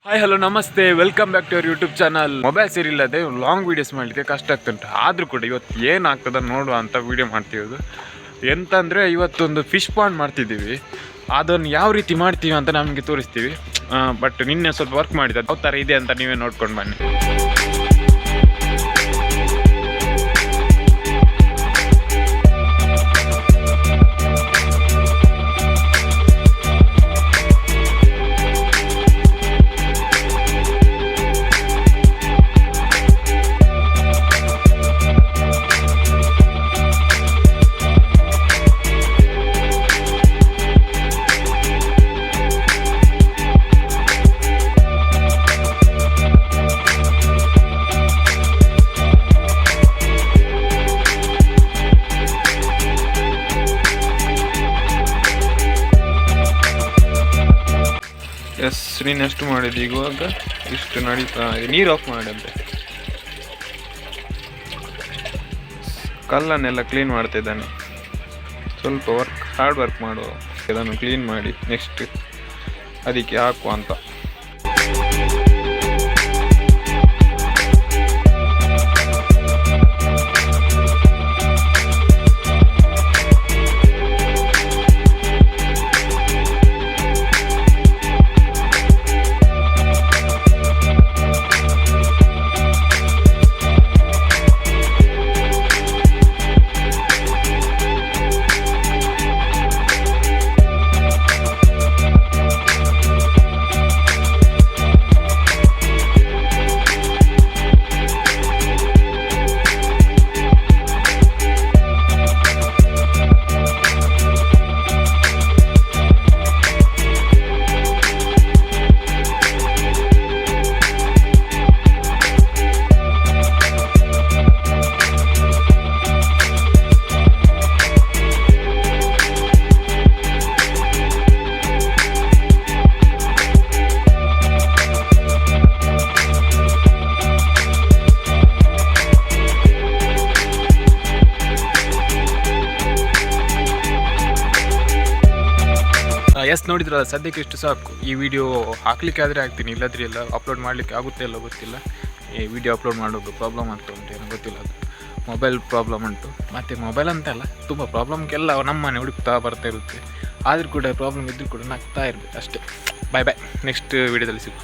Hi hello ನಮಸ್ತೆ, welcome back to our YouTube channel. Mobile ಸರಿ ಇಲ್ಲದೆ ಲಾಂಗ್ ವೀಡಿಯೋಸ್ ಮಾಡಲಿಕ್ಕೆ ಕಷ್ಟ ಆಗ್ತುಂಟು. ಆದರೂ ಕೂಡ ಇವತ್ತು ಏನಾಗ್ತದೆ ನೋಡುವ ಅಂತ ವೀಡಿಯೋ ಮಾಡ್ತೀವಿ. ಎಂತಂದರೆ ಇವತ್ತೊಂದು ಫಿಶ್ ಪಾಂಡ್ ಮಾಡ್ತಿದ್ದೀವಿ. ಅದನ್ನು ಯಾವ ರೀತಿ ಮಾಡ್ತೀವಿ ಅಂತ ನಮಗೆ ತೋರಿಸ್ತೀವಿ. ಬಟ್ ನಿನ್ನೆ ಸ್ವಲ್ಪ ವರ್ಕ್ ಮಾಡಿದೆ, ಯಾವ ಥರ ಇದೆ ಅಂತ ನೀವೇ ನೋಡ್ಕೊಂಡು ಬನ್ನಿ. ಎಸ್, ನೀನು ಎಷ್ಟು ಮಾಡಿದ್ದು? ಇವಾಗ ಇಷ್ಟು ನಡೀತಾ ಇದೆ. ನೀರು ಆಫ್ ಮಾಡಂತೆ. ಕಲ್ಲನ್ನೆಲ್ಲ ಕ್ಲೀನ್ ಮಾಡ್ತಾ ಇದ್ದಾನೆ. ಸ್ವಲ್ಪ ಹಾರ್ಡ್ ವರ್ಕ್ ಮಾಡುವ, ಇದನ್ನು ಕ್ಲೀನ್ ಮಾಡಿ ನೆಕ್ಸ್ಟ್ ಅದಕ್ಕೆ ಹಾಕುವ ಅಂತ. ಎಸ್, ನೋಡಿದ್ರಲ್ಲ, ಸದ್ಯಕ್ಕೆ ಇಷ್ಟು ಸಾಕು. ಈ ವಿಡಿಯೋ ಹಾಕ್ಲಿಕ್ಕೆ ಆದರೆ ಆಗ್ತೀನಿ, ಇಲ್ಲದ್ರೆ ಇಲ್ಲ. ಅಪ್ಲೋಡ್ ಮಾಡಲಿಕ್ಕೆ ಆಗುತ್ತೆ ಇಲ್ಲ ಗೊತ್ತಿಲ್ಲ. ಈ ವಿಡಿಯೋ ಅಪ್ಲೋಡ್ ಮಾಡೋದು ಪ್ರಾಬ್ಲಮ್ ಆಗ್ತಾ ಉಂಟು, ಏನೋ ಗೊತ್ತಿಲ್ಲ. ಅದು ಮೊಬೈಲ್ ಪ್ರಾಬ್ಲಮ್ ಉಂಟು. ಮತ್ತು ಮೊಬೈಲ್ ಅಂತಲ್ಲ, ತುಂಬ ಪ್ರಾಬ್ಲಮ್ಗೆಲ್ಲ ನಮ್ಮ ಮನೆ ಹುಡುಕ್ತಾ ಬರ್ತಾ ಇರುತ್ತೆ. ಆದರೂ ಕೂಡ ಪ್ರಾಬ್ಲಮ್ ಇದ್ದರೂ ಕೂಡ ನಗ್ತಾ ಇರಬೇಕು ಅಷ್ಟೇ. ಬಾಯ್ ಬಾಯ್, ನೆಕ್ಸ್ಟ್ ವಿಡಿಯೋದಲ್ಲಿ ಸಿಗು.